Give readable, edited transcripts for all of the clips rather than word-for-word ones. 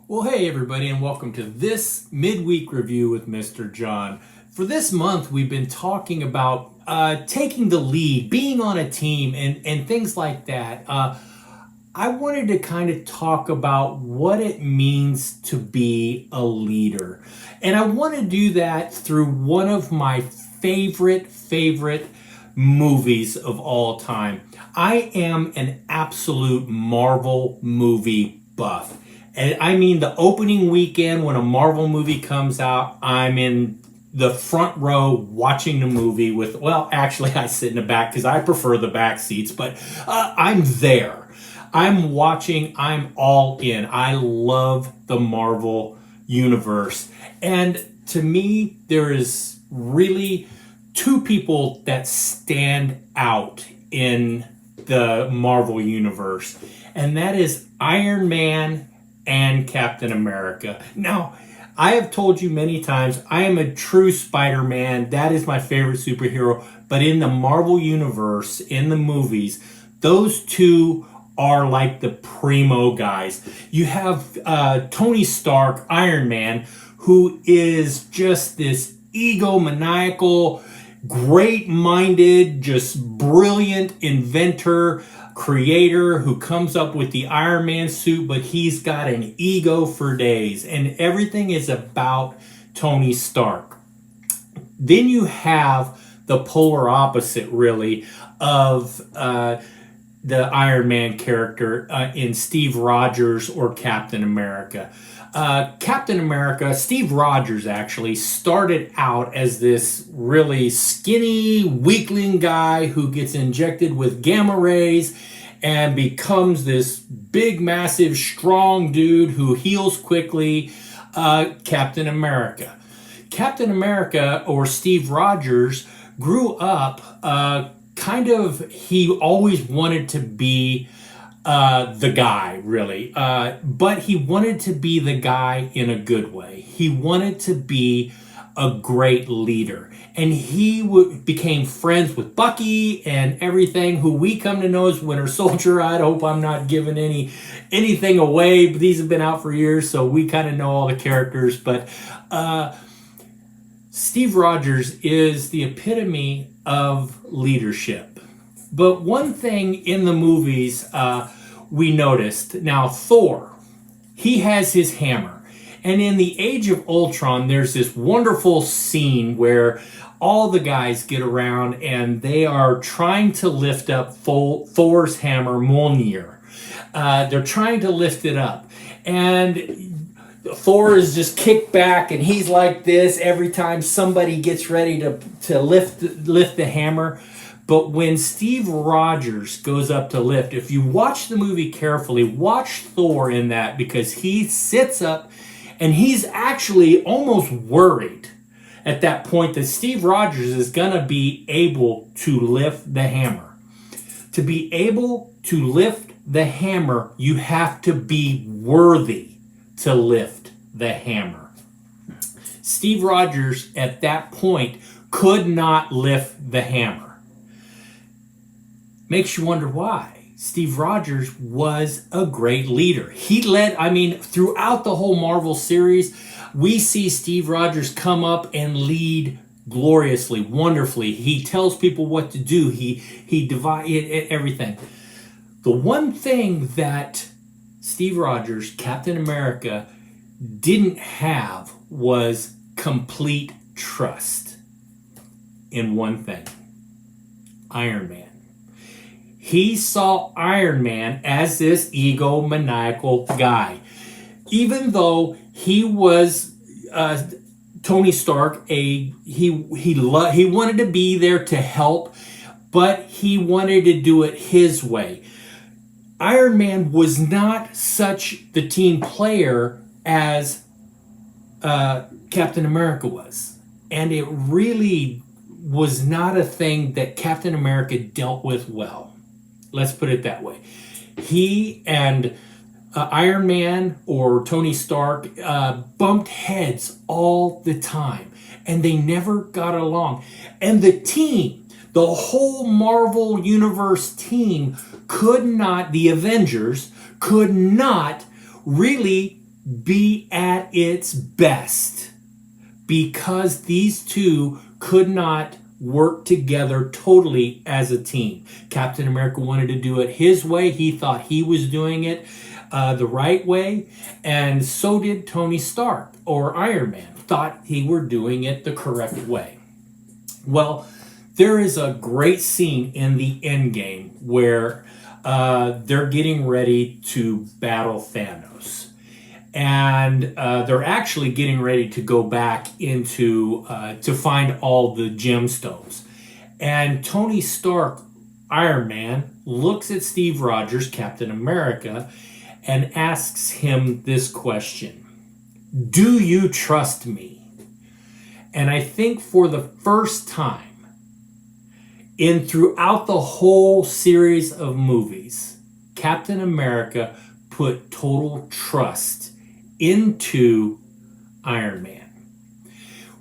Well, hey everybody, and welcome to this midweek review with Mr. John. For this month, we've been talking about taking the lead, being on a team, and things like that. I wanted to kind of talk about what it means to be a leader. And I want to do that through one of my favorite movies of all time. I am an absolute Marvel movie buff. And I mean, the opening weekend when a Marvel movie comes out, I'm in the front row watching the movie with, well, actually, I sit in the back because I prefer the back seats, but I'm there. I'm watching, I'm all in. I love the Marvel universe. And to me, there is really two people that stand out in the Marvel universe, and that is Iron Man and Captain America. Now, I have told you many times, I am a true Spider-Man. That is my favorite superhero. But in the Marvel universe, in the movies, those two are like the primo guys. You have Tony Stark, Iron Man, who is just this egomaniacal, great-minded, just brilliant inventor, creator who comes up with the Iron Man suit, but he's got an ego for days, and everything is about Tony Stark. Then you have the polar opposite, really, of the Iron Man character in Steve Rogers or Captain America. Captain America, Steve Rogers actually started out as this really skinny weakling guy who gets injected with gamma rays and becomes this big, massive, strong dude who heals quickly. Captain America. Captain America, or Steve Rogers, grew up he always wanted to be the guy, really. But he wanted to be the guy in a good way. He wanted to be a great leader. And he became friends with Bucky and everything, who we come to know as Winter Soldier. I hope I'm not giving anything away, but these have been out for years, so we kind of know all the characters. But Steve Rogers is the epitome of leadership. But one thing in the movies we noticed, now Thor, he has his hammer. And in the Age of Ultron, there's this wonderful scene where all the guys get around and they are trying to lift up Thor's hammer, Mjolnir. They're trying to lift it up. And Thor is just kicked back and he's like this every time somebody gets ready to lift the hammer. But when Steve Rogers goes up to lift, if you watch the movie carefully, watch Thor in that, because he sits up and he's actually almost worried at that point that Steve Rogers is going to be able to lift the hammer. To be able to lift the hammer, you have to be worthy to lift the hammer. Steve Rogers at that point could not lift the hammer. Makes you wonder why. Steve Rogers was a great leader. He led, throughout the whole Marvel series, we see Steve Rogers come up and lead gloriously, wonderfully. He tells people what to do. He divides everything. The one thing that Steve Rogers, Captain America, didn't have was complete trust in one thing: Iron Man. He saw Iron Man as this egomaniacal guy. Even though he was Tony Stark, he wanted to be there to help, but he wanted to do it his way. Iron Man was not such the team player as Captain America was. And it really was not a thing that Captain America dealt with well. Let's put it that way. He and Iron Man, or Tony Stark, bumped heads all the time, and they never got along. And the team, the whole Marvel Universe team, the Avengers, could not really be at its best because these two could not work together totally as a team. Captain America wanted to do it his way. He thought he was doing it the right way. And so did Tony Stark, or Iron Man, thought he were doing it the correct way. Well, there is a great scene in the Endgame where they're getting ready to battle Thanos. And they're actually getting ready to go back into to find all the gemstones. And Tony Stark, Iron Man, looks at Steve Rogers, Captain America, and asks him this question: do you trust me? And I think for the first time throughout the whole series of movies, Captain America put total trust into Iron Man.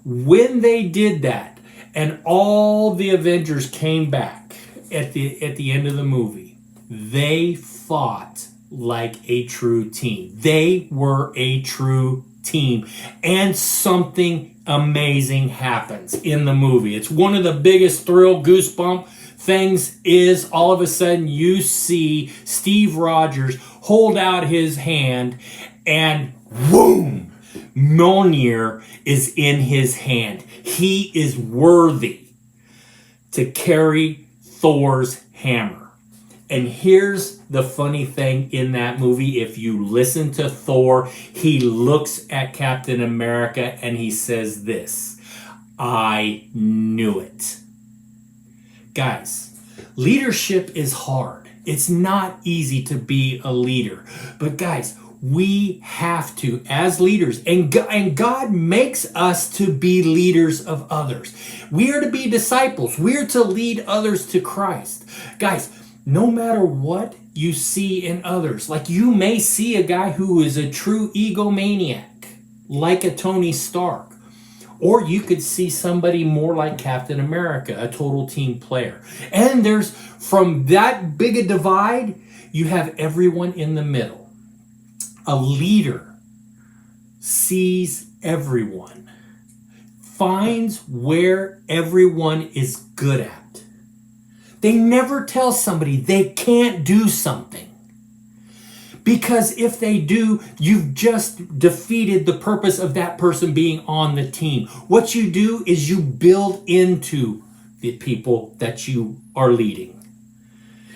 When they did that, and all the Avengers came back at the end of the movie, they fought like a true team. They were a true team, and something amazing happens in the movie. It's one of the biggest thrill goosebump things is all of a sudden you see Steve Rogers hold out his hand and boom, Mjolnir is in his hand. He is worthy to carry Thor's hammer. And here's the funny thing in that movie. If you listen to Thor, he looks at Captain America and he says this: I knew it. Guys, leadership is hard. It's not easy to be a leader. But guys, we have to, as leaders, and God makes us to be leaders of others. We are to be disciples. We are to lead others to Christ. Guys, no matter what you see in others, like you may see a guy who is a true egomaniac, like a Tony Stark, or you could see somebody more like Captain America, a total team player. And there's, from that big a divide, you have everyone in the middle. A leader sees everyone, finds where everyone is good at. They never tell somebody they can't do something. Because if they do, you've just defeated the purpose of that person being on the team. What you do is you build into the people that you are leading.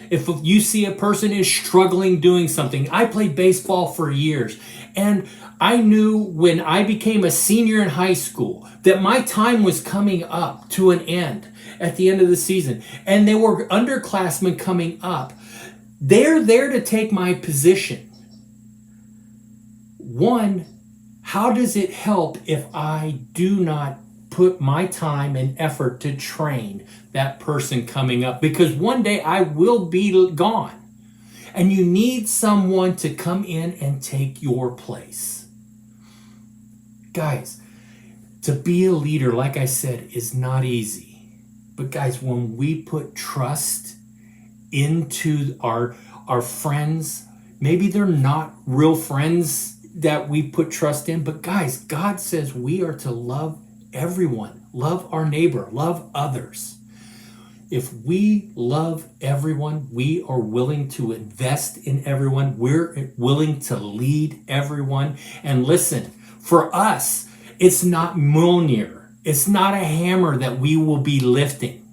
If you see a person is struggling doing something, I played baseball for years, and I knew when I became a senior in high school that my time was coming up to an end at the end of the season, and there were underclassmen coming up. They're there to take my position. One, how does it help if I do not put my time and effort to train that person coming up? Because one day I will be gone, and you need someone to come in and take your place. Guys, to be a leader, like I said, is not easy. But guys, when we put trust into our friends, maybe they're not real friends that we put trust in, but guys, God says we are to love everyone, love our neighbor, love others. If we love everyone, we are willing to invest in everyone. We're willing to lead everyone. And listen, for us, it's not Mjolnir. It's not a hammer that we will be lifting.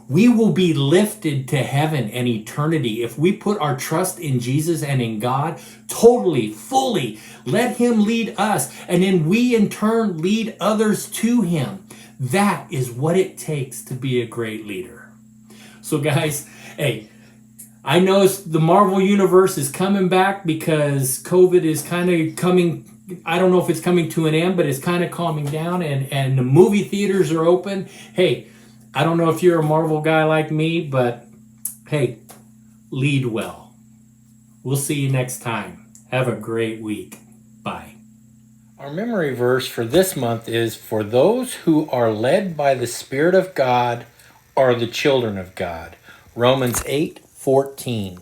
We will be lifted to heaven and eternity if we put our trust in Jesus and in God totally, fully. Let Him lead us, and then we in turn lead others to Him. That is what it takes to be a great leader. So guys, hey, I know the Marvel Universe is coming back because COVID is kind of coming. I don't know if it's coming to an end, but it's kind of calming down, and the movie theaters are open. Hey, I don't know if you're a Marvel guy like me, but hey, lead well. We'll see you next time. Have a great week. Bye. Our memory verse for this month is, "For those who are led by the Spirit of God are the children of God." Romans 8:14.